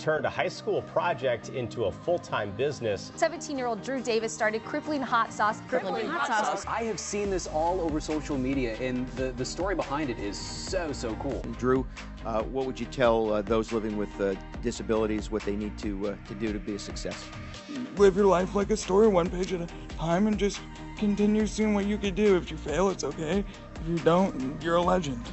turned a high school project into a full-time business. 17-year-old Drew Davis started Crippling Hot Sauce. Crippling Hot Sauce. I have seen this all over social media, and the story behind it is so cool. Drew, what would you tell those living with disabilities what they need to do to be a success? Live your life like a story, one page at a time, and just continue seeing what you could do. If you fail, it's okay. If you don't, you're a legend.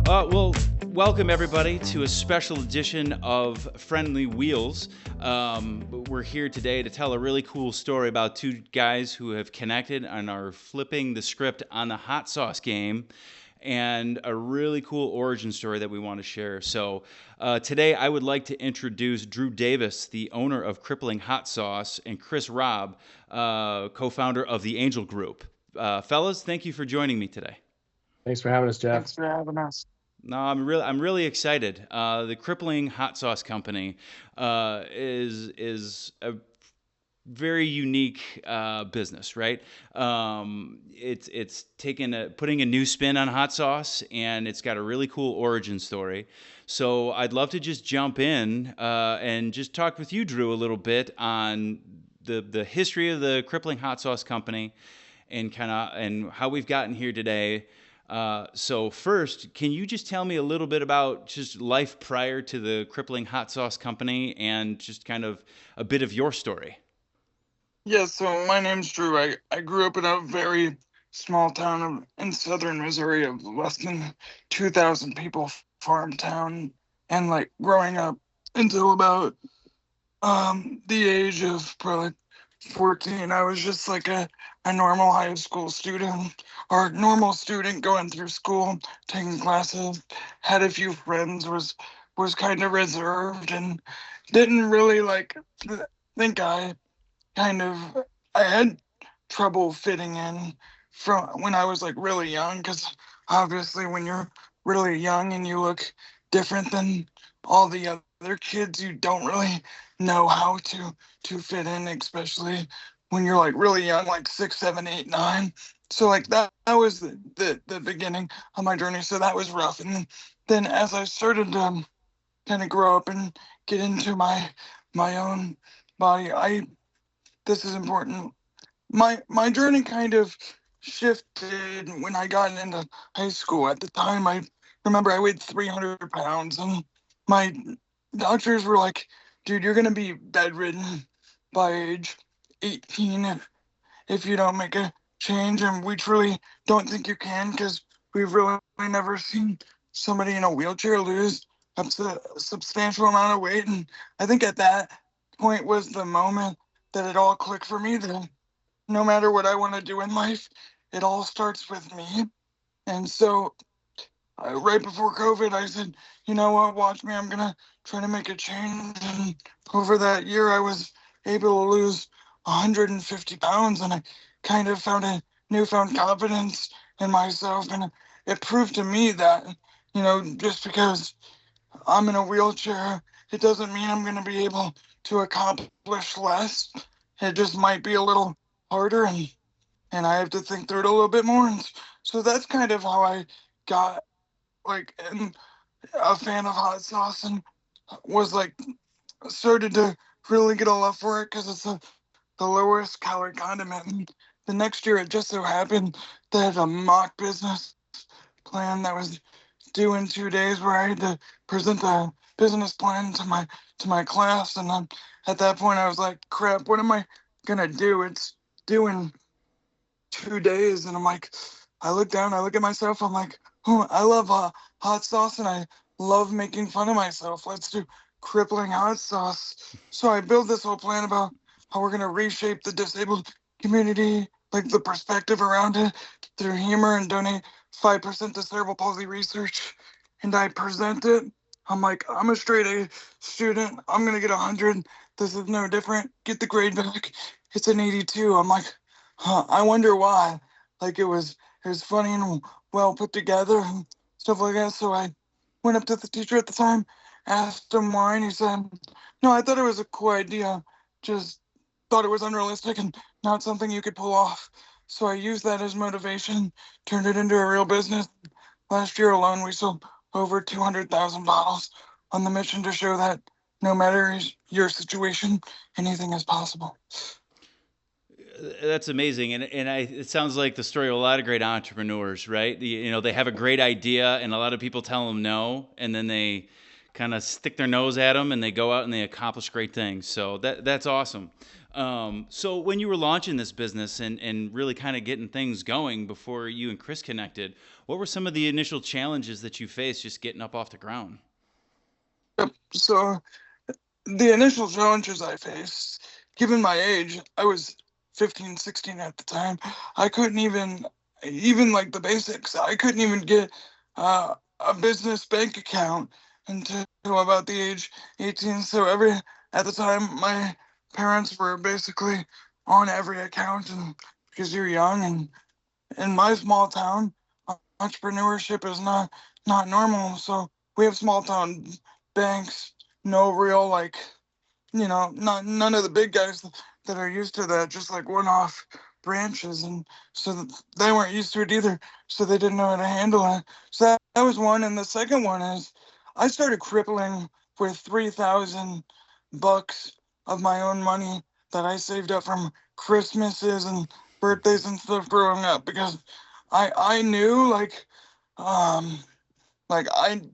Well, welcome everybody to a special edition of Friendly Wheels. We're here today to tell a really cool story about two guys who have connected and are flipping the script on the hot sauce game, and a really cool origin story that we want to share. So today I would like to introduce Drew Davis, the owner of Crippling Hot Sauce, and Robb, co-founder of the Angel Group. Fellas, thank you for joining me today. Thanks for having us, Jeff. Thanks for having us. No, I'm really excited. The Crippling Hot Sauce Company is a very unique business, right? It's putting a new spin on hot sauce, and it's got a really cool origin story. So I'd love to just jump in and just talk with you, Drew, a little bit on the history of the Crippling Hot Sauce Company and how we've gotten here today. So first, can you just tell me a little bit about just life prior to the Crippling Hot Sauce Company and just kind of a bit of your story? Yeah, so my name's Drew. I grew up in a very small town in southern Missouri of less than 2,000 people, farm town, and like growing up until about the age of probably 14, I was just like a normal high school student or normal student going through school, taking classes, had a few friends, was kind of reserved and didn't really think I had trouble fitting in from when I was like really young, because obviously when you're really young and you look different than all the other kids, you don't really know how to fit in, especially when you're like really young, like 6, 7, 8, 9. So like that was the beginning of my journey. So that was rough. And then as I started to kind of grow up and get into my own body, this is important. My journey kind of shifted when I got into high school. At the time, I remember I weighed 300 pounds, and my doctors were like, dude, you're going to be bedridden by age 18 if you don't make a change. And we truly don't think you can, because we've really never seen somebody in a wheelchair lose a substantial amount of weight. And I think at that point was the moment that it all clicked for me, that no matter what I want to do in life, it all starts with me. And so right before COVID, I said, you know what, watch me, I'm going to try to make a change. And over that year, I was able to lose 150 pounds, and I kind of found a newfound confidence in myself. And it proved to me that, just because I'm in a wheelchair, it doesn't mean I'm going to be able to accomplish less. It just might be a little harder, and I have to think through it a little bit more. And so that's kind of how I got a fan of hot sauce, and was started to really get a love for it because it's the lowest calorie condiment. And the next year, it just so happened that a mock business plan that was due in 2 days, where I had to present the business plan to my class. And at that point, I was like, crap, what am I gonna do? It's due in 2 days. And I'm like, I look down, I look at myself, I'm like, oh, I love hot sauce, and I love making fun of myself. Let's do Crippling Hot Sauce. So I built this whole plan about how we're gonna reshape the disabled community, like the perspective around it, through humor, and donate 5% to cerebral palsy research. And I present it. I'm like, I'm a straight A student. I'm gonna get 100. This is no different. Get the grade back. It's an 82. I'm like, I wonder why. Like it was funny and well put together and stuff like that. So I went up to the teacher at the time, asked him why, and he said, no, I thought it was a cool idea. Just thought it was unrealistic and not something you could pull off. So I used that as motivation, turned it into a real business. Last year alone, we sold over 200,000 bottles on the mission to show that no matter your situation, anything is possible. That's amazing, it sounds like the story of a lot of great entrepreneurs, right? They have a great idea, and a lot of people tell them no, and then they kind of stick their nose at them, and they go out and they accomplish great things. So that's awesome. So when you were launching this business and really kind of getting things going before you and Chris connected, what were some of the initial challenges that you faced just getting up off the ground? Yep. So the initial challenges I faced, given my age, I was 15, 16 at the time. I couldn't even like the basics. I couldn't even get a business bank account until about the age 18. So at the time, my parents were basically on every account, and because you're young, and in my small town, entrepreneurship is not normal. So we have small town banks, no real none of the big guys that are used to that, just like one-off branches, and so they weren't used to it either, so they didn't know how to handle it. So that was one, and the second one is I started Crippling with $3,000 of my own money that I saved up from Christmases and birthdays and stuff growing up, because I knew like I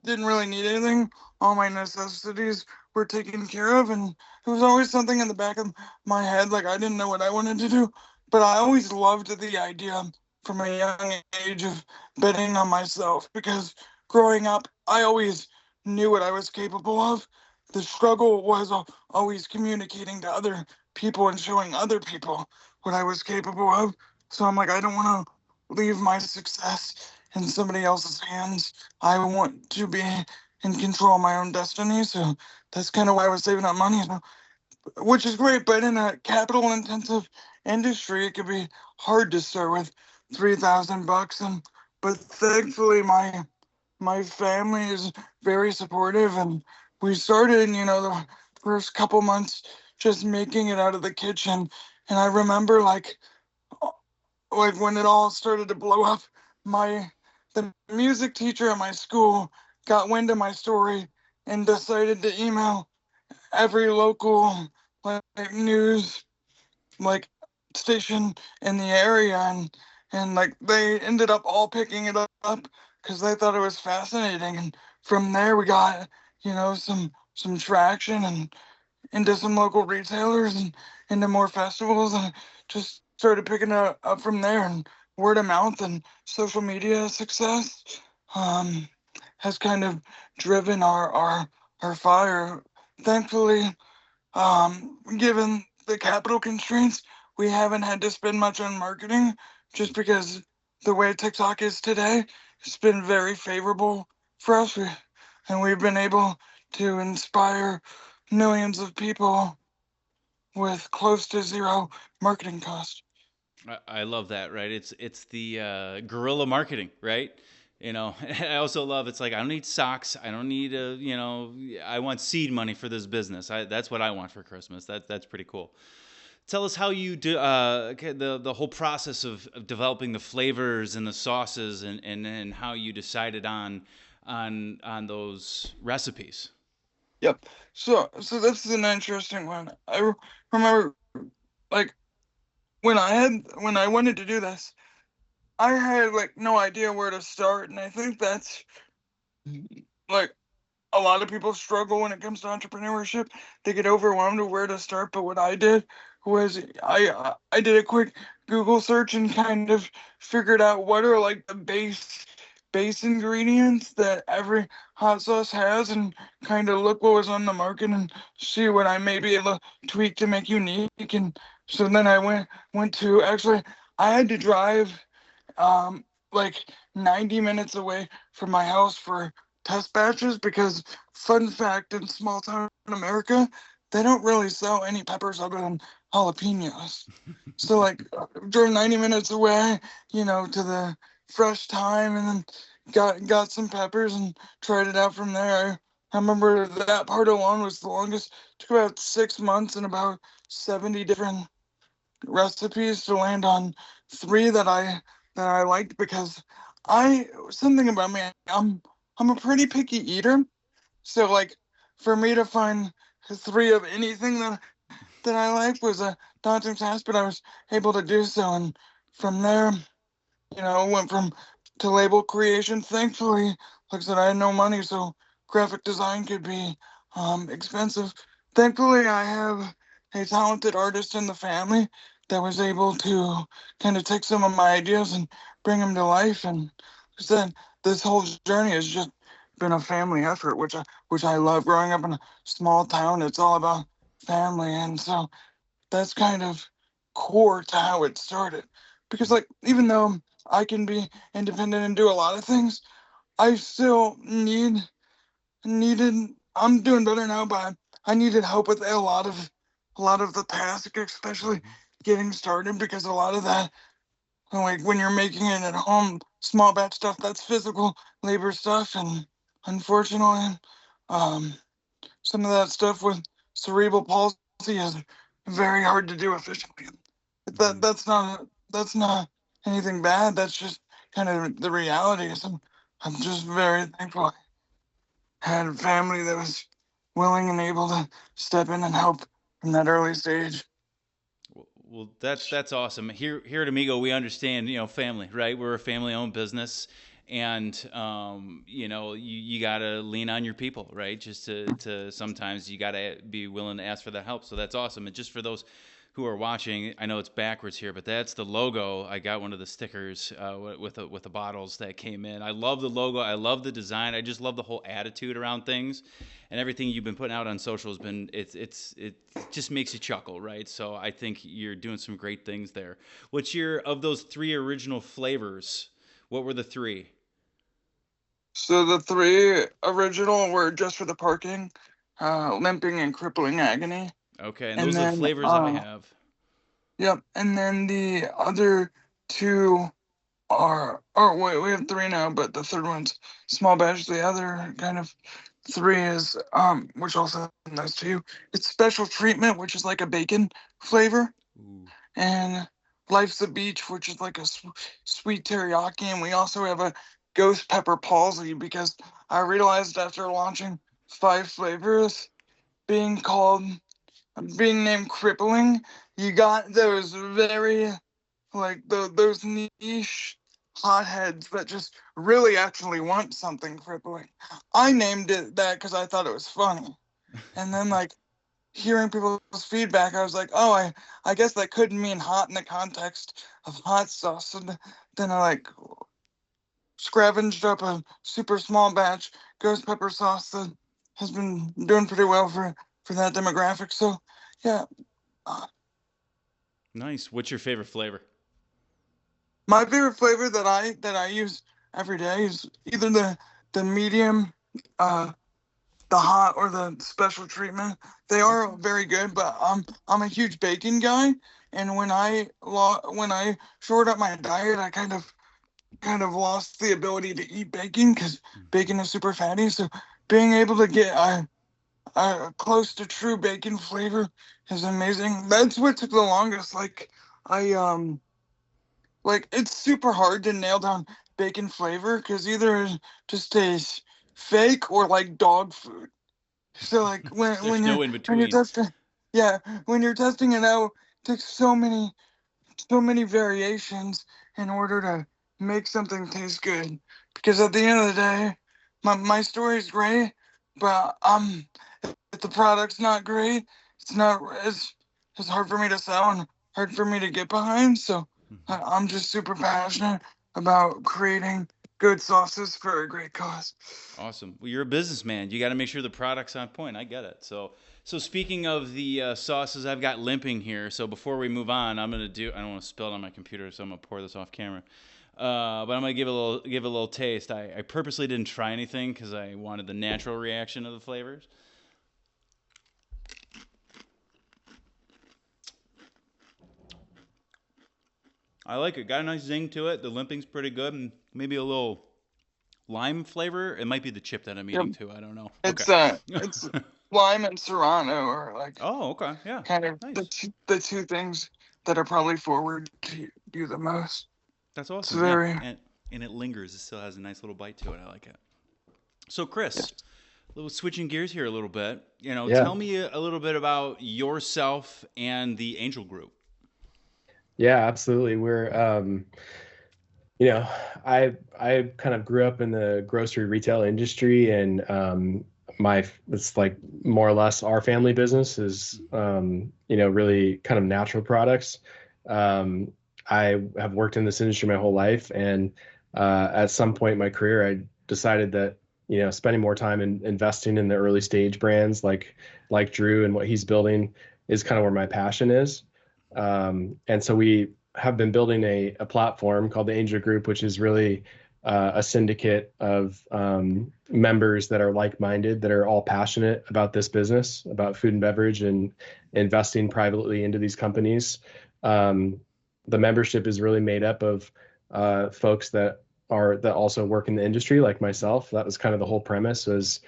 didn't really need anything. All my necessities were taken care of, and there was always something in the back of my head, like I didn't know what I wanted to do, but I always loved the idea from a young age of betting on myself, because growing up, I always knew what I was capable of. The struggle was always communicating to other people and showing other people what I was capable of. So I'm like, I don't want to leave my success in somebody else's hands. I want to be in control of my own destiny. So that's kind of why I was saving up money, which is great. But in a capital intensive industry, it could be hard to start with $3,000. But thankfully, my family is very supportive, and we started, the first couple months just making it out of the kitchen. And I remember like when it all started to blow up, the music teacher at my school got wind of my story and decided to email every local news station in the area, and they ended up all picking it up because they thought it was fascinating. And from there we got some traction and into some local retailers and into more festivals, and just started picking it up from there. And word of mouth and social media success has kind of driven our fire. Thankfully, given the capital constraints, we haven't had to spend much on marketing, just because the way TikTok is today, it's been very favorable for us. And we've been able to inspire millions of people with close to zero marketing cost. I love that, right? It's the guerrilla marketing, right? I also love, it's like, I don't need socks. I don't need I want seed money for this business. That's what I want for Christmas. That's pretty cool. Tell us how you do the whole process of developing the flavors and the sauces, and how you decided on those recipes. Yep. So this is an interesting one. I remember like when I wanted to do this, I had no idea where to start, and I think that's like a lot of people struggle when it comes to entrepreneurship. They get overwhelmed with where to start. But what I did was I did a quick Google search and kind of figured out what are the base ingredients that every hot sauce has, and kind of look what was on the market and see what I may be able to tweak to make unique. And so then I went to, actually I had to drive like 90 minutes away from my house for test batches, because fun fact, in small town America, they don't really sell any peppers other than jalapenos. So drove 90 minutes away, to the fresh thyme, and then got some peppers and tried it out from there. I remember that part alone was the longest. It took about 6 months and about 70 different recipes to land on three that I liked because something about me, I'm a pretty picky eater. So like for me to find three of anything that I liked was a daunting task, but I was able to do so. And from there, went from to label creation. Thankfully, like I said, I had no money, so graphic design could be expensive. Thankfully, I have a talented artist in the family that was able to kind of take some of my ideas and bring them to life. And like I said, this whole journey has just been a family effort, which I love. Growing up in a small town, it's all about family, and so that's kind of core to how it started. Because like even though I can be independent and do a lot of things, I still needed I'm doing better now, but I needed help with a lot of the task, especially getting started, because a lot of that, like when you're making it at home, small batch stuff, that's physical labor stuff, and unfortunately, um some of that stuff with cerebral palsy is very hard to do efficiently. But that's not anything bad. That's just kind of the reality. So I'm just very thankful I had family that was willing and able to step in and help from that early stage. Well, that's awesome. Here at Amigo, we understand, family, right? We're a family-owned business, and you gotta lean on your people, right? Just to sometimes you gotta be willing to ask for that help. So that's awesome. And just for those who are watching, I know it's backwards here, but that's the logo. I got one of the stickers with the bottles that came in. I love the logo. I love the design. I just love the whole attitude around things, and everything you've been putting out on social has been it just makes you chuckle, right? So I think you're doing some great things there. Of those three original flavors? What were the three? So the three original were just for the parking, limping and crippling agony. Okay, and And those are the then flavors I have. yep, and then the other two or wait, we have three now, but the third one's small batch. The other kind of three is which also nice to you. It's special treatment, which is like a bacon flavor, Ooh. and life's a beach, which is like a sweet teriyaki, and we also have a ghost pepper palsy because I realized after launching 5 flavors, being called being named Crippling, you got those very like those niche hotheads that just really actually want something crippling. I named it that because I thought it was funny, and then like hearing people's feedback, I was like, oh, I guess that could mean hot in the context of hot sauce. So then I like scavenged up a super small batch ghost pepper sauce that has been doing pretty well for that demographic. So yeah, Nice. What's your favorite flavor? my favorite flavor that I use every day is either the medium, uh, the hot, or the special treatment. They are very good, but I'm a huge bacon guy, and when I shored up my diet, I kind of lost the ability to eat bacon because bacon is super fatty. So being able to get a close to true bacon flavor is amazing. That's what took the longest. I like it's super hard to nail down bacon flavor because either it just tastes fake or like dog food. So like when There's when you're no in when you're between. testing, yeah, when you're testing it out, it takes so many variations in order to make something taste good. Because at the end of the day, my story's great, but if the product's not great, it's hard for me to sell and hard for me to get behind. So I'm just super passionate about creating good sauces for a great cause. Awesome. Well, you're a businessman. You got to make sure the product's on point. I get it. So speaking of the sauces, I've got limping here. So before we move on, I don't want to spill it on my computer, so I'm gonna pour this off camera. But I'm gonna give a little taste. I purposely didn't try anything because I wanted the natural reaction of the flavors. I like it. Got a nice zing to it. The limping's pretty good, and maybe a little lime flavor. It might be the chip that I'm Yep. eating too. I don't know. It's Okay. it's lime and serrano are like Oh, okay. Yeah. kind of Nice. the two things that are probably forward you the most. That's It's awesome. very Yeah. And it lingers. It still has a nice little bite to it. I like it. So, Chris, little switching gears here a little bit. Tell me a little bit about yourself and the Angel Group. Yeah, absolutely. We're, I kind of grew up in the grocery retail industry, and it's like more or less our family business is, really kind of natural products. I have worked in this industry my whole life, and at some point in my career, I decided that spending more time in investing in the early stage brands like Drew and what he's building is kind of where my passion is. And so we have been building a platform called the Angel Group, which is really a syndicate of members that are like-minded, that are all passionate about this business, about food and beverage, and investing privately into these companies. The membership is really made up of folks that also work in the industry, like myself. That was kind of the whole premise. Was,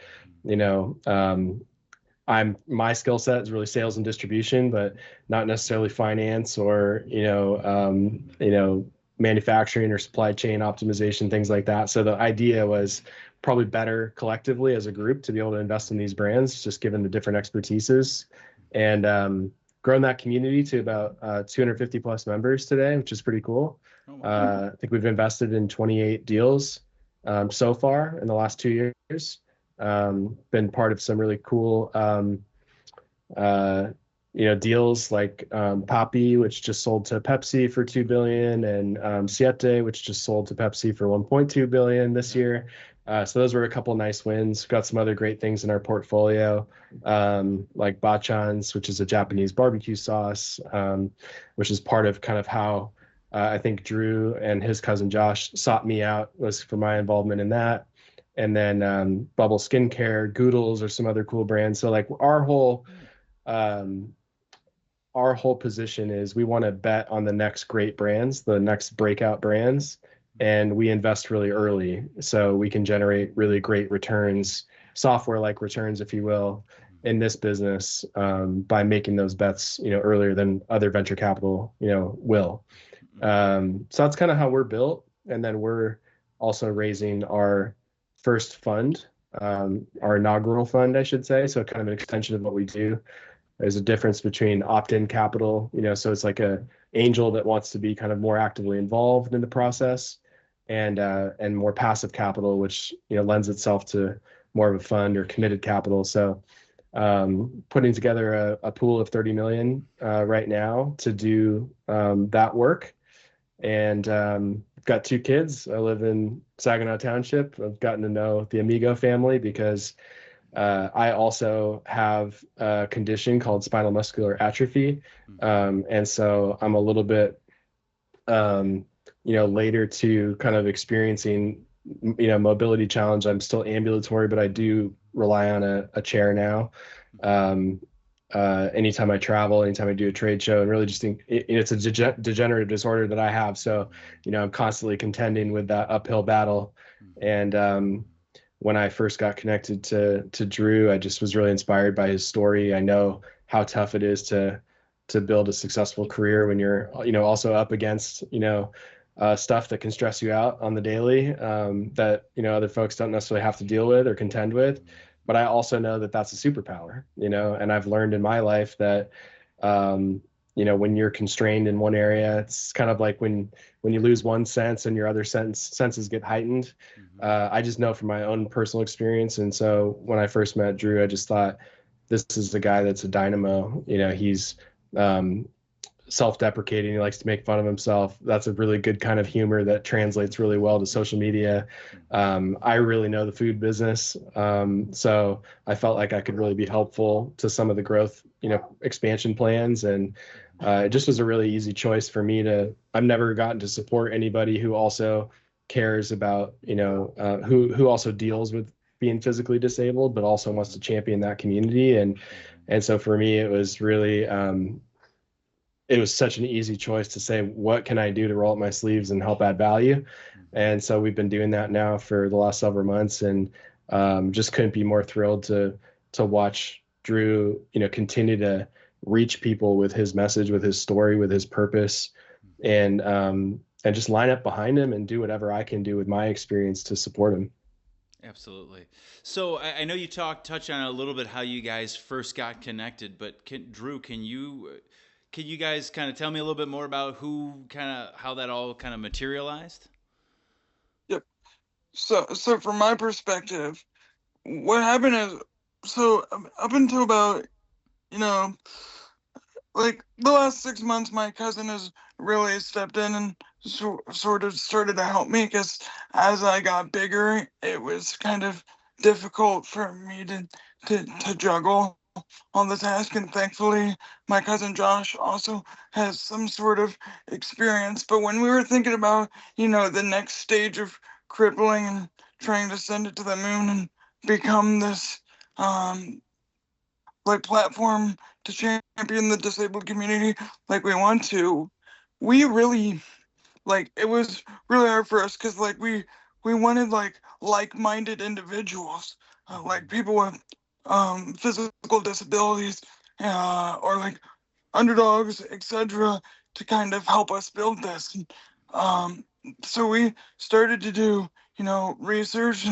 my skill set is really sales and distribution, but not necessarily finance or manufacturing or supply chain optimization, things like that. So the idea was probably better collectively as a group to be able to invest in these brands, just given the different expertises, and grown that community to about 250 plus members today, which is pretty cool. I think we've invested in 28 deals so far in the last 2 years. Been part of some really cool deals like Papi, which just sold to Pepsi for $2 billion, and Siete, which just sold to Pepsi for $1.2 billion this year. So those were a couple nice wins. Got some other great things in our portfolio, like Bachans, which is a Japanese barbecue sauce, which is part of kind of how I think Drew and his cousin Josh sought me out, was for my involvement in that. And then Bubble Skincare, Goodles, or some other cool brands. So like our whole position is we want to bet on the next great brands, the next breakout brands, and we invest really early so we can generate really great returns, software-like returns, if you will, in this business by making those bets, earlier than other venture capital, will. So that's kind of how we're built. And then we're also raising our first fund, our inaugural fund, I should say. So kind of an extension of what we do. There's a difference between opt-in capital, so it's like a angel that wants to be kind of more actively involved in the process, and more passive capital, which lends itself to more of a fund or committed capital. So putting together a pool of 30 million right now to do that work. And I've got 2 kids. I live in Saginaw Township. I've gotten to know the Amigo family because I also have a condition called spinal muscular atrophy. And so I'm a little bit, later to kind of experiencing, mobility challenge. I'm still ambulatory, but I do rely on a chair now. Anytime I travel, anytime I do a trade show, and really just think it's a degenerative disorder that I have. So, I'm constantly contending with that uphill battle. And when I first got connected to Drew, I just was really inspired by his story. I know how tough it is to build a successful career when you're, also up against, stuff that can stress you out on the daily, that, other folks don't necessarily have to deal with or contend with. But I also know that that's a superpower, and I've learned in my life that, when you're constrained in one area, it's kind of like when you lose one sense and your other senses get heightened. I just know from my own personal experience. And so when I first met Drew, I just thought, this is a guy that's a dynamo. He's self-deprecating. He likes to make fun of himself. That's a really good kind of humor that translates really well to social media. I really know the food business. So I felt like I could really be helpful to some of the growth, expansion plans. And it just was a really easy choice for me I've never gotten to support anybody who also cares about, who also deals with being physically disabled, but also wants to champion that community. And so for me, it was really, it was such an easy choice to say, what can I do to roll up my sleeves and help add value? And so we've been doing that now for the last several months, and just couldn't be more thrilled to watch Drew, continue to reach people with his message, with his story, with his purpose, and just line up behind him and do whatever I can do with my experience to support him. Absolutely. So I know you touched on a little bit how you guys first got connected, but Drew, can you guys kind of tell me a little bit more about how that all kind of materialized? Yep. So from my perspective, what happened is, so up until about, like the last 6 months, my cousin has really stepped in and sort of started to help me, because as I got bigger, it was kind of difficult for me to juggle all the tasks. And thankfully, my cousin Josh also has some sort of experience. But when we were thinking about, the next stage of crippling and trying to send it to the moon and become this like platform to champion the disabled community like we want to, we really, like, it was really hard for us, because like we wanted like-minded individuals, like people with physical disabilities, or like underdogs, etc., to kind of help us build this. So we started to do, research,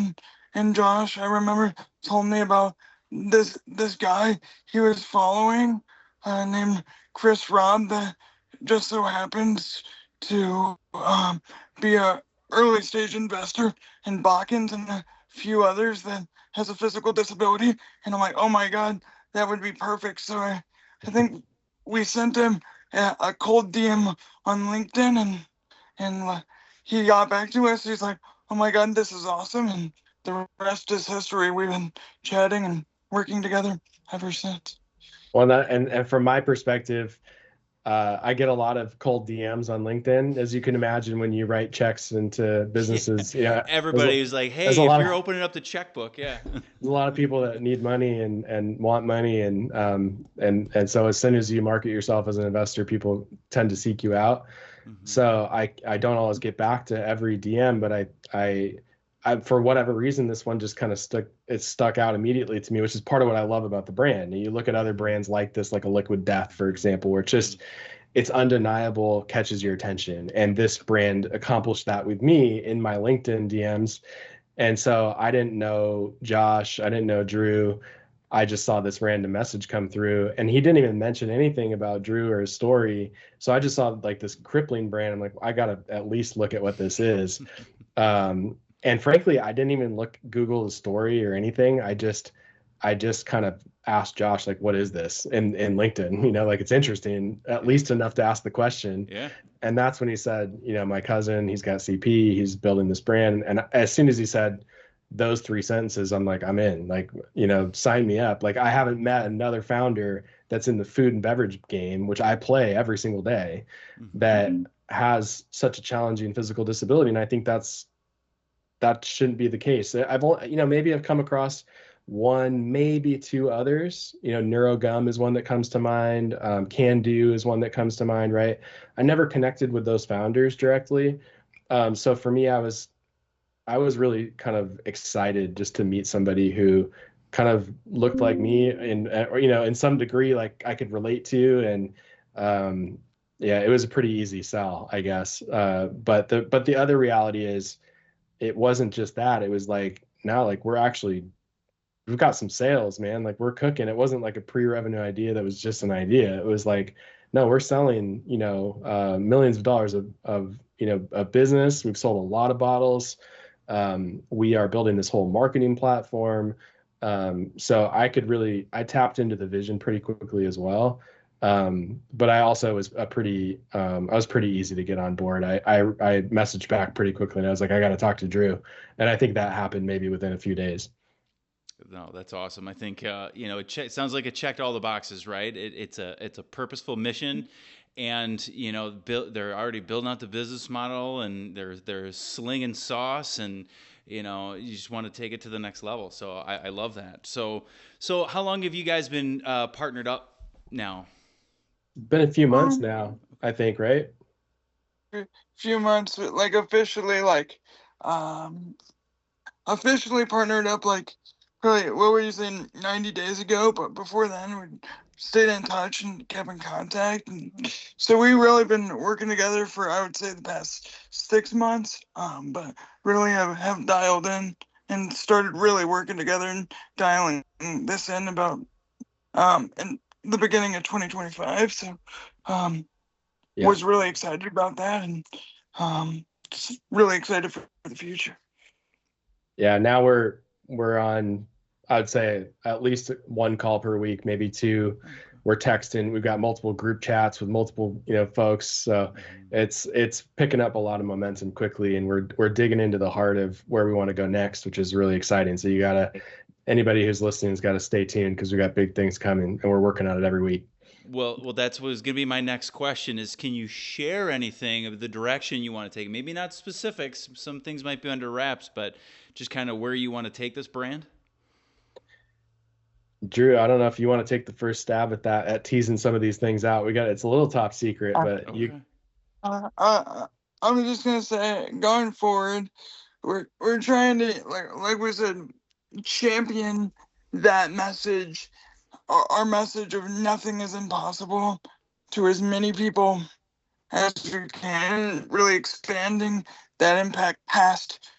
and Josh, I remember, told me about this guy he was following, named Robb, that just so happens to be a early stage investor in Balkans and a few others that has a physical disability. And I'm like, oh my God, that would be perfect. So I think we sent him a cold DM on LinkedIn, and he got back to us. He's like, oh my God, this is awesome. And the rest is history. We've been chatting and working together ever since. Well, and from my perspective, I get a lot of cold DMs on LinkedIn, as you can imagine, when you write checks into businesses. Yeah, everybody's like, "Hey, if you're opening up the checkbook, yeah." There's a lot of people that need money and want money, and so as soon as you market yourself as an investor, people tend to seek you out. Mm-hmm. So I don't always get back to every DM, but I for whatever reason, this one just kind of stuck out immediately to me, which is part of what I love about the brand. And you look at other brands like this, like a Liquid Death, for example, where it's undeniable, catches your attention. And this brand accomplished that with me in my LinkedIn DMs. And so I didn't know Josh, I didn't know Drew. I just saw this random message come through, and he didn't even mention anything about Drew or his story. So I just saw like this Crippling brand. I'm like, I got to at least look at what this is. And frankly, I didn't even Google the story or anything. I just kind of asked Josh, like, what is this in LinkedIn? Like, it's interesting, at least enough to ask the question. Yeah. And that's when he said, my cousin, he's got CP, he's building this brand. And as soon as he said those 3 sentences, I'm like, I'm in, like, sign me up. Like, I haven't met another founder that's in the food and beverage game, which I play every single day, mm-hmm. that has such a challenging physical disability. And I think that shouldn't be the case. Maybe I've come across one, maybe two others. Neurogum is one that comes to mind. Can Do is one that comes to mind, right? I never connected with those founders directly. So for me, I was really kind of excited just to meet somebody who kind of looked like me, and in some degree, like I could relate to. And yeah, it was a pretty easy sell, I guess. But the other reality is, it wasn't just that. It was like, now, like, we've got some sales, man. Like, we're cooking. It wasn't like a pre-revenue idea that was just an idea. It was like, no, we're selling, millions of dollars of a business. We've sold a lot of bottles. We are building this whole marketing platform. So I tapped into the vision pretty quickly as well. But I also was pretty easy to get on board. I messaged back pretty quickly, and I was like, I got to talk to Drew. And I think that happened maybe within a few days. No, that's awesome. I think, it sounds like it checked all the boxes, right? It's a purposeful mission, and, they're already building out the business model, and they're slinging sauce, and, you just want to take it to the next level. So I love that. So how long have you guys been partnered up now? Been a few months now, I think, right? A few months, like officially partnered up, like probably, what were you saying, 90 days ago? But before then, we stayed in touch and kept in contact. And so we really been working together for, I would say, the past 6 months. But really have dialed in and started really working together and dialing this in about in the beginning of 2025. So was really excited about that, and just really excited for the future. Yeah, now we're on, I would say, at least one call per week, maybe two. We're texting. We've got multiple group chats with multiple, folks. So it's picking up a lot of momentum quickly, and we're digging into the heart of where we want to go next, which is really exciting. So anybody who's listening has got to stay tuned, because we got big things coming, and we're working on it every week. Well, that's what was going to be my next question is, can you share anything of the direction you want to take? Maybe not specifics. Some things might be under wraps, but just kind of where you want to take this brand? Drew, I don't know if you want to take the first stab at that, at teasing some of these things out. It's a little top secret, but okay. you. I'm just gonna say, going forward, we're trying to, like we said, champion that message, our message of nothing is impossible, to as many people as we can, really expanding that impact past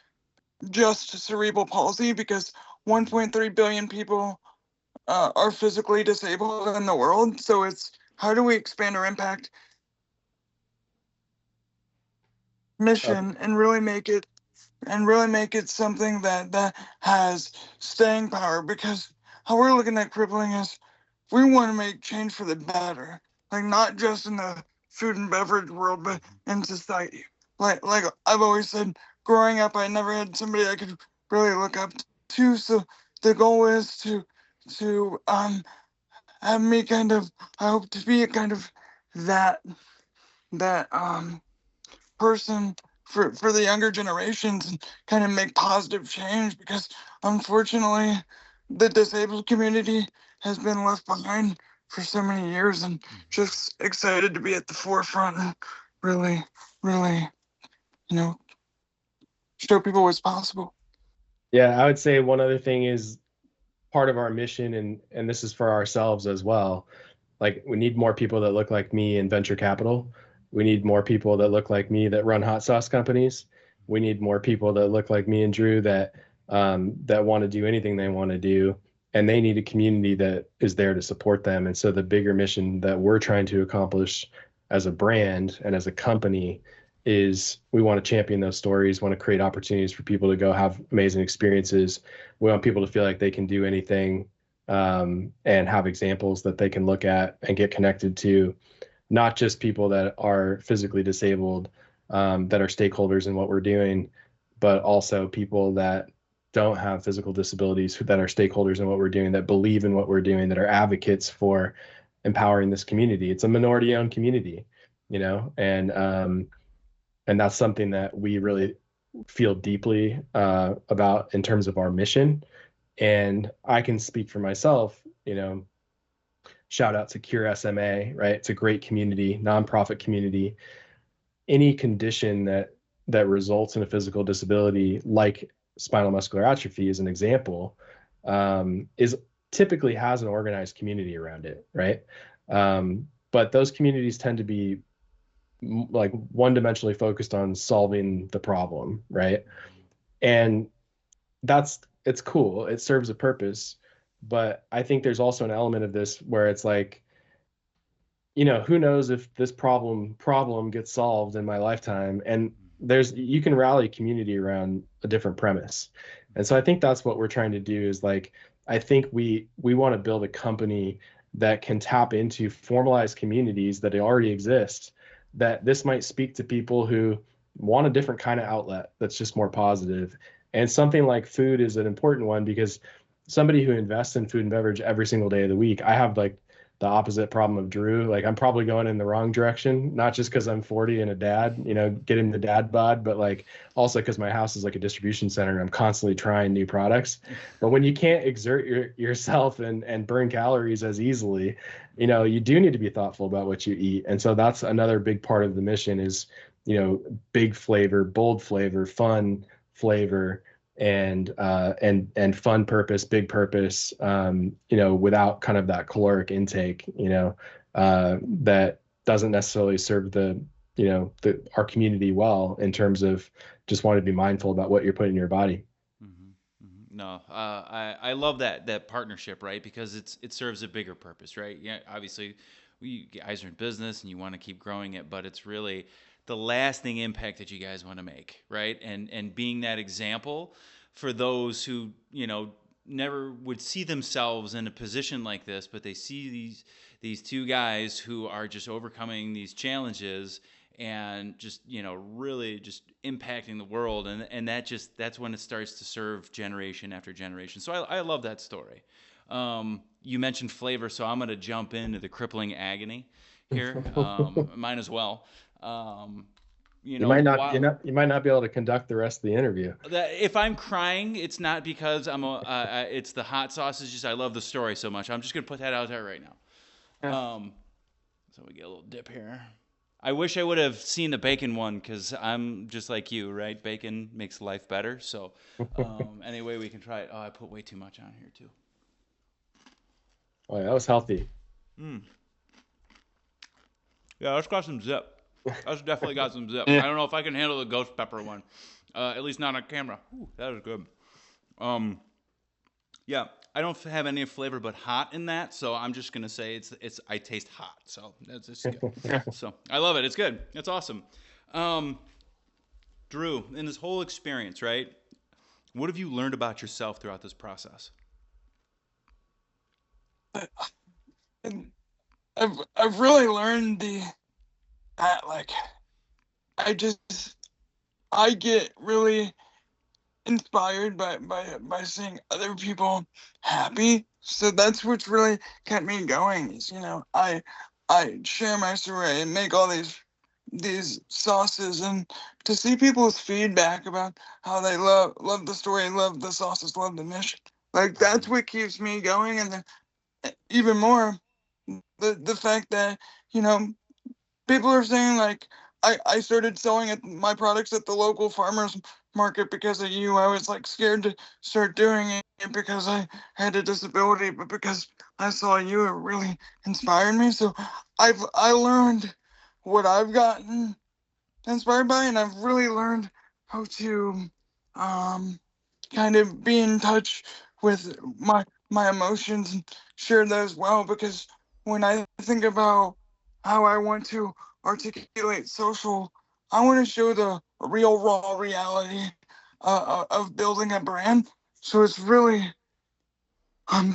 just cerebral palsy, because 1.3 billion people are physically disabled in the world. So it's, how do we expand our impact mission and really make it something that has staying power? Because how we're looking at crippling is, we want to make change for the better, like not just in the food and beverage world, but in society. Like I've always said, growing up, I never had somebody I could really look up to. So the goal is to have me kind of, I hope to be a kind of that person for the younger generations, and kind of make positive change, because unfortunately the disabled community has been left behind for so many years, and just excited to be at the forefront and really show people what's possible. Yeah, I would say one other thing is part of our mission, and this is for ourselves as well. Like, we need more people that look like me in venture capital. We need more people that look like me that run hot sauce companies. We need more people that look like me and Drew that want to do anything they want to do, and they need a community that is there to support them. And so the bigger mission that we're trying to accomplish as a brand and as a company is, we want to champion those stories, want to create opportunities for people to go have amazing experiences. We want people to feel like they can do anything, and have examples that they can look at and get connected to, not just people that are physically disabled, that are stakeholders in what we're doing, but also people that don't have physical disabilities that are stakeholders in what we're doing, that believe in what we're doing, that are advocates for empowering this community. It's a minority-owned community, and that's something that we really feel deeply about in terms of our mission. And I can speak for myself, shout out to Cure SMA, right? It's a great community, nonprofit community. Any condition that results in a physical disability, like spinal muscular atrophy as an example, is typically has an organized community around it, right? But those communities tend to be like one-dimensionally focused on solving the problem, right? And it's cool. It serves a purpose. But I think there's also an element of this where it's like, who knows if this problem gets solved in my lifetime, and you can rally community around a different premise. And so I think that's what we're trying to do, is like, I think we want to build a company that can tap into formalized communities that already exist, that this might speak to people who want a different kind of outlet that's just more positive. And something like food is an important one, because somebody who invests in food and beverage every single day of the week, I have like the opposite problem of Drew. Like, I'm probably going in the wrong direction, not just because I'm 40 and a dad, getting the dad bod, but like also because my house is like a distribution center and I'm constantly trying new products. But when you can't exert yourself and burn calories as easily, you do need to be thoughtful about what you eat. And so that's another big part of the mission is, big flavor, bold flavor, fun flavor, and fun purpose, big purpose, without kind of that caloric intake, that doesn't necessarily serve our community well in terms of just want to be mindful about what you're putting in your body. No, I love that partnership, right? Because it serves a bigger purpose, right? Yeah, obviously, you guys are in business and you want to keep growing it, but it's really the lasting impact that you guys want to make, right? And being that example for those who never would see themselves in a position like this, but they see these two guys who are just overcoming these challenges and just really just impacting the world, and that's when it starts to serve generation after generation. So I love that story. You mentioned flavor, so I'm going to jump into the crippling agony here. Mine as well. You might not be able to conduct the rest of the interview. If I'm crying, it's not because it's the hot sauce. It's just I love the story so much. I'm just going to put that out there right now. So we get a little dip here. I wish I would have seen the bacon one because I'm just like you, right? Bacon makes life better. So anyway, we can try it. Oh, I put way too much on here too. Oh, yeah, that was healthy. Yeah, that's got some zip. That's definitely got some zip. I don't know if I can handle the ghost pepper one. At least not on camera. Ooh, that is good. Yeah, I don't have any flavor but hot in that, so I'm just gonna say it's I taste hot. So that's just good. So I love it. It's good. It's awesome. Drew, in this whole experience, right? What have you learned about yourself throughout this process? I've really learned that like I get really inspired by seeing other people happy. So that's what's really kept me going. Is I share my story and make all these sauces, and to see people's feedback about how they love the story, love the sauces, love the mission. Like that's what keeps me going, and then even more the fact that people are saying like I started selling my products at the local farmers market because of you. I was like scared to start doing it because I had a disability, but because I saw you, it really inspired me. So I learned what I've gotten inspired by, and I've really learned how to kind of be in touch with my emotions and share those well, because when I think about how I want to articulate social, I want to show the real raw reality of building a brand. So it's really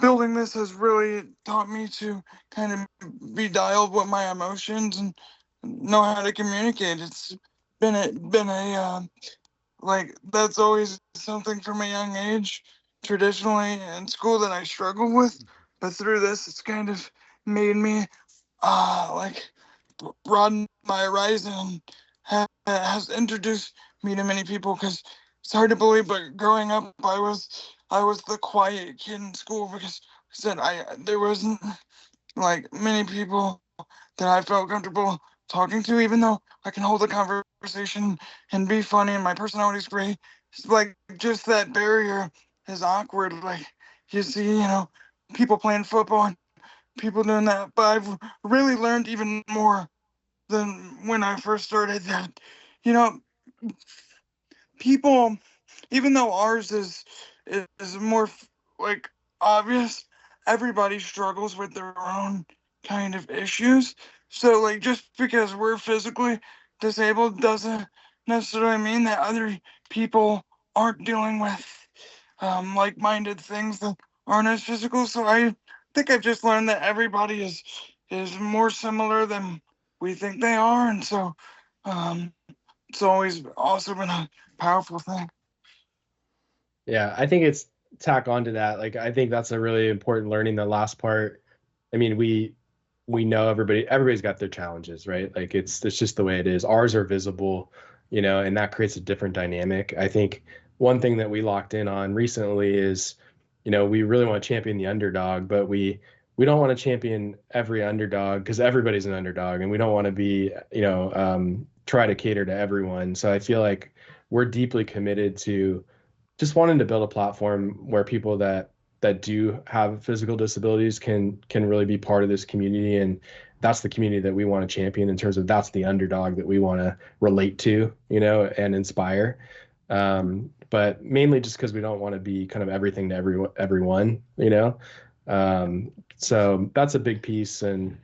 building this has really taught me to kind of be dialed with my emotions and know how to communicate. It's been a like that's always something from a young age traditionally in school that I struggled with, but through this it's kind of made me like broaden my horizon, has introduced me to many people, because it's hard to believe, but growing up I was the quiet kid in school because there wasn't like many people that I felt comfortable talking to, even though I can hold a conversation and be funny and my personality's great. It's like just that barrier is awkward. Like you see, people playing football and people doing that. But I've really learned even more than when I first started that, you know, people, even though ours is more like obvious, everybody struggles with their own kind of issues. So like just because we're physically disabled doesn't necessarily mean that other people aren't dealing with like-minded things that aren't as physical. So I think I've just learned that everybody is more similar than we think they are, and so it's always also been a powerful thing. Yeah, I think it's tack onto that. Like, I think that's a really important learning, the last part. I mean, we know everybody's got their challenges, right? Like it's just the way it is. Ours are visible, and that creates a different dynamic. I think one thing that we locked in on recently is, we really want to champion the underdog, but we don't want to champion every underdog because everybody's an underdog, and we don't want to be, try to cater to everyone. So I feel like we're deeply committed to just wanting to build a platform where people that do have physical disabilities can really be part of this community. And that's the community that we want to champion in terms of that's the underdog that we want to relate to, and inspire. But mainly just because we don't want to be kind of everything to everyone. So that's a big piece. And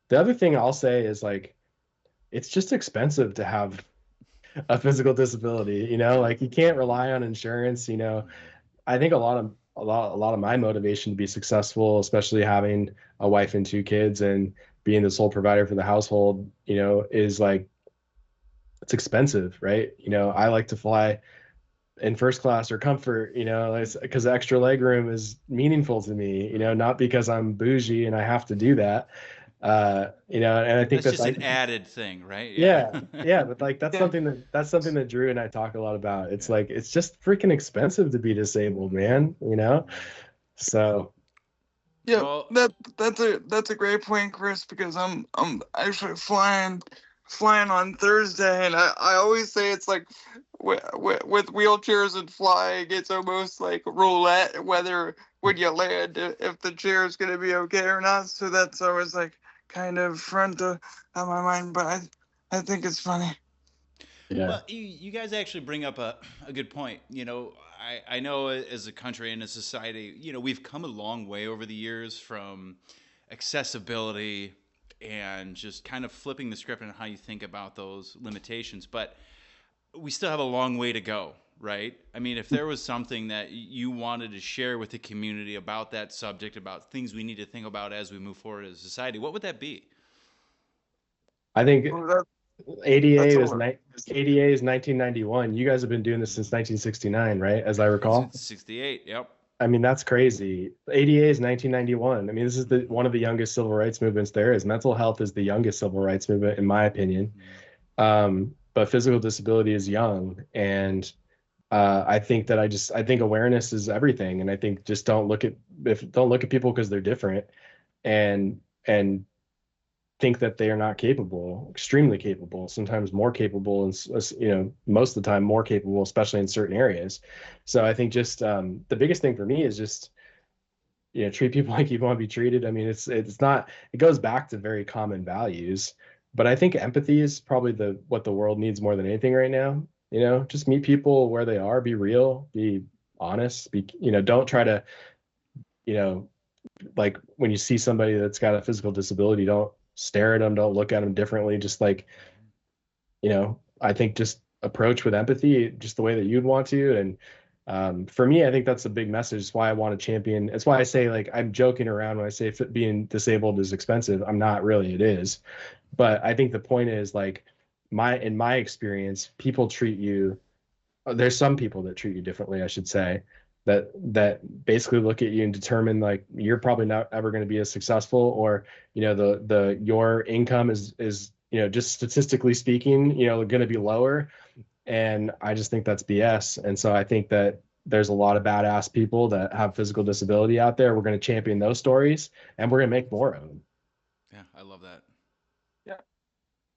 the other thing I'll say is like, it's just expensive to have a physical disability, like you can't rely on insurance. I think a lot of my motivation to be successful, especially having a wife and 2 kids and being the sole provider for the household, is like it's expensive, right? I like to fly in first class or comfort, because extra leg room is meaningful to me, not because I'm bougie and I have to do that. And I think That's that's just like, an added thing, right? yeah, yeah, but like Yeah. that's something that Drew and I talk a lot about. It's like it's just freaking expensive to be disabled, man. So Yeah, Well, that's a great point, Chris, because I'm actually flying on Thursday, and I always say it's like with wheelchairs and flying, it's almost like roulette whether when you land if the chair is gonna be okay or not. So that's always like kind of front of my mind, but I think it's funny. yeah. well, you guys actually bring up a good point. I know as a country and a society, we've come a long way over the years from accessibility and just kind of flipping the script on how you think about those limitations. But we still have a long way to go, right? I mean, if there was something that you wanted to share with the community about that subject, about things we need to think about as we move forward as a society, what would that be? I think Oh, that, that's ADA a is lot. ADA is 1991. You guys have been doing this since 1969, right? As I recall. 68. Yep. I mean, that's crazy. ADA is 1991. I mean, this is one of the youngest civil rights movements there is. Mental health is the youngest civil rights movement, in my opinion. But physical disability is young, and I think that I think awareness is everything, and I think just don't look at people because they're different, and think that they are not capable, extremely capable, sometimes more capable, and most of the time more capable, especially in certain areas. So I think just the biggest thing for me is just treat people like you want to be treated. I mean, it's not. It goes back to very common values, but I think empathy is probably the what the world needs more than anything right now. Just meet people where they are, be real, be honest, don't try to you know like when you see somebody that's got a physical disability, don't stare at them, don't look at them differently. Just like, I think just approach with empathy, just the way that you'd want to. And for me, I think that's a big message. It's why I want to champion. It's why I say, like, I'm joking around when I say being disabled is expensive. I'm not really, it is. But I think the point is, like, in my experience, people treat you, there's some people that treat you differently, I should say, that basically look at you and determine like you're probably not ever going to be as successful, or the your income is just statistically speaking going to be lower. And I just think that's BS. And so I think that there's a lot of badass people that have physical disability out there. We're going to champion those stories, and we're going to make more of them. Yeah, I love that. Yeah.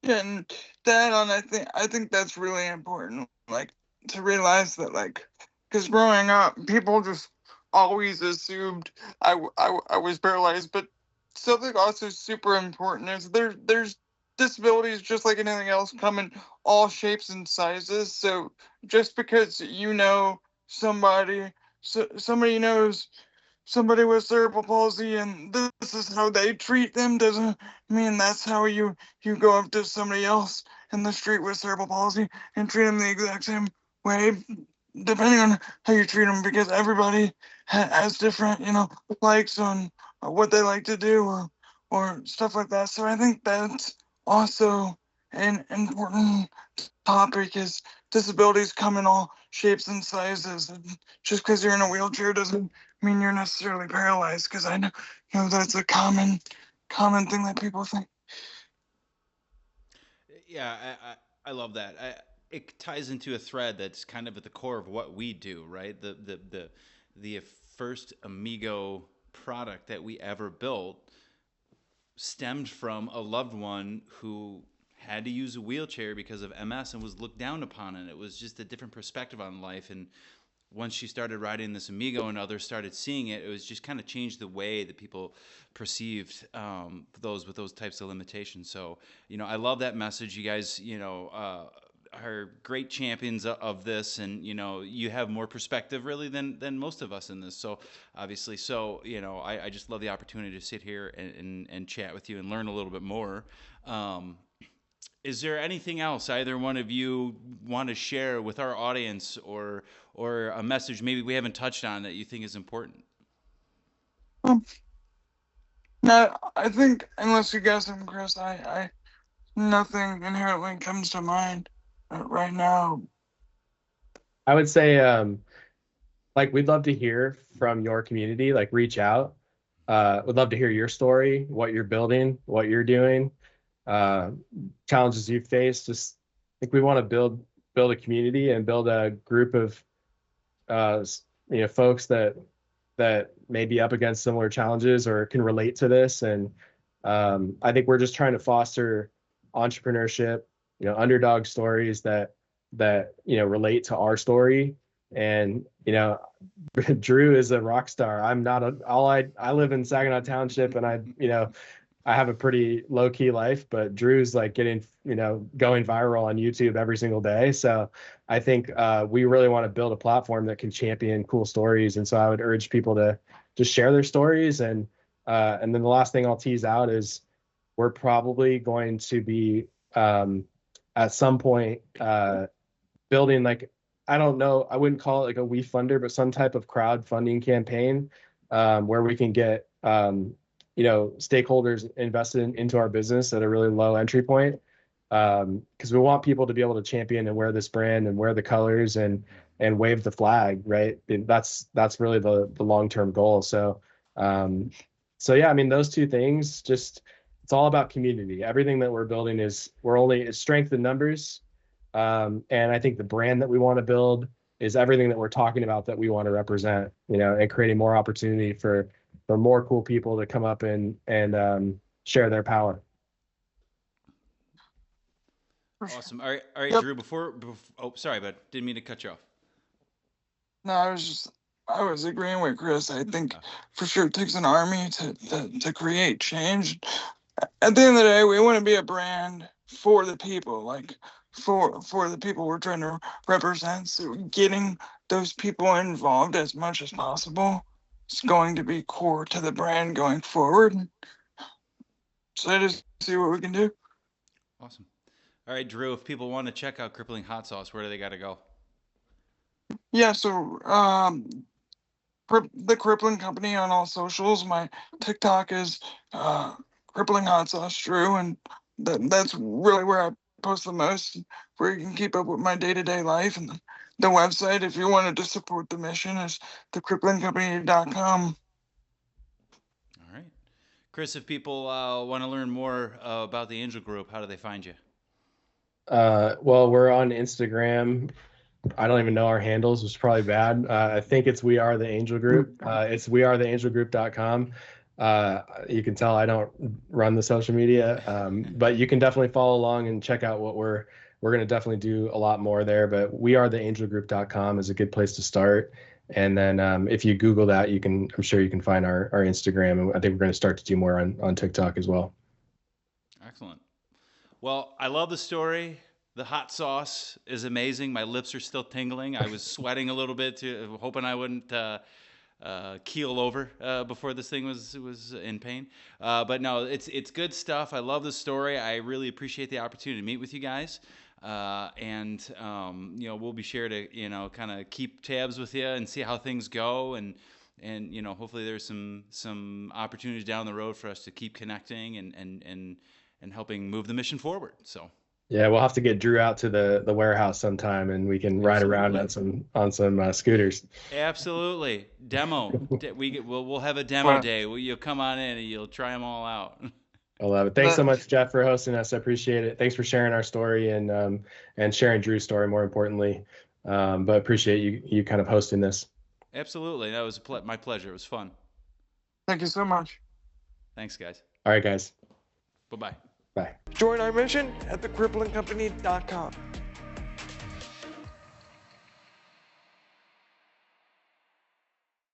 Yeah, and that on I think that's really important. Like to realize that because growing up, people just always assumed I was paralyzed. But something also super important is there's disabilities just like anything else come in all shapes and sizes. So just because somebody somebody knows somebody with cerebral palsy and this is how they treat them doesn't mean that's how you go up to somebody else in the street with cerebral palsy and treat them the exact same way, depending on how you treat them, because everybody has different likes on what they like to do or stuff like that. So I think that's also an important topic is disabilities come in all shapes and sizes, and just because you're in a wheelchair doesn't mean you're necessarily paralyzed, because I know that's a common thing that people think. Yeah, I love that. It ties into a thread that's kind of at the core of what we do, right? The first Amigo product that we ever built stemmed from a loved one who had to use a wheelchair because of MS and was looked down upon, and it was just a different perspective on life. And once she started riding this Amigo and others started seeing it, it was just kind of changed the way that people perceived those with those types of limitations. So, I love that message. You guys, are great champions of this, and you have more perspective really than most of us in this. So obviously, I just love the opportunity to sit here and chat with you and learn a little bit more. Is there anything else either one of you want to share with our audience, or a message maybe we haven't touched on that you think is important? No, I think unless you guys have, Chris, I nothing inherently comes to mind right now. I would say, we'd love to hear from your community, reach out. Would love to hear your story, what you're building, what you're doing, challenges you've faced. Just think we want to build a community and build a group of, folks that may be up against similar challenges or can relate to this. And I think we're just trying to foster entrepreneurship, underdog stories that relate to our story. And Drew is a rock star. I'm not I live in Saginaw Township, and I have a pretty low key life, but Drew's getting going viral on YouTube every single day. So I think we really want to build a platform that can champion cool stories. And so I would urge people to just share their stories. And then the last thing I'll tease out is we're probably going to be at some point building I don't know, I wouldn't call it a WeFunder, but some type of crowdfunding campaign where we can get stakeholders invested into our business at a really low entry point, because we want people to be able to champion and wear this brand and wear the colors and wave the flag, right? And that's really the long-term goal. So yeah, those two things, just it's all about community. Everything that we're building it's strength in numbers. And I think the brand that we want to build is everything that we're talking about that we want to represent, and creating more opportunity for more cool people to come up and share their power. Awesome. All right, Yep. Drew, sorry, but didn't mean to cut you off. No, I was agreeing with Chris. I think for sure it takes an army to create change. At the end of the day, we want to be a brand for the people, for the people we're trying to represent. So getting those people involved as much as possible is going to be core to the brand going forward. So I just see what we can do. Awesome. All right, Drew, if people want to check out Crippling Hot Sauce, where do they got to go? Yeah, so the Crippling Company on all socials. My TikTok is CripplingHotSauceDrew, and that's really where I post the most, where you can keep up with my day-to-day life. And the website, if you wanted to support the mission, is thecripplingcompany.com. All right. Chris, if people want to learn more about the Angel Group, how do they find you? Well, we're on Instagram. I don't even know our handles, which is probably bad. I think it's We Are the Angel Group. It's wearetheangelgroup.com. You can tell I don't run the social media, but you can definitely follow along and check out what we're going to definitely do a lot more there. But wearetheangelgroup.com is a good place to start. And then if you Google that, I'm sure you can find our Instagram. And I think we're going to start to do more on TikTok as well. Excellent. Well, I love the story. The hot sauce is amazing. My lips are still tingling. I was sweating a little bit, hoping I wouldn't keel over before this thing was in pain. But no, it's good stuff. I love the story. I really appreciate the opportunity to meet with you guys. And we'll be sure to kind of keep tabs with you and see how things go, and hopefully there's some opportunities down the road for us to keep connecting and helping move the mission forward. So yeah, we'll have to get Drew out to the warehouse sometime, and we can ride around on some scooters. Absolutely. Demo. We'll have a demo day. You'll come on in and you'll try them all out. I love it. Thanks so much, Jeff, for hosting us. I appreciate it. Thanks for sharing our story and sharing Drew's story, more importantly. But appreciate you kind of hosting this. Absolutely. That was my pleasure. It was fun. Thank you so much. Thanks, guys. All right, guys. Bye-bye. Bye. Join our mission at thecripplingcompany.com.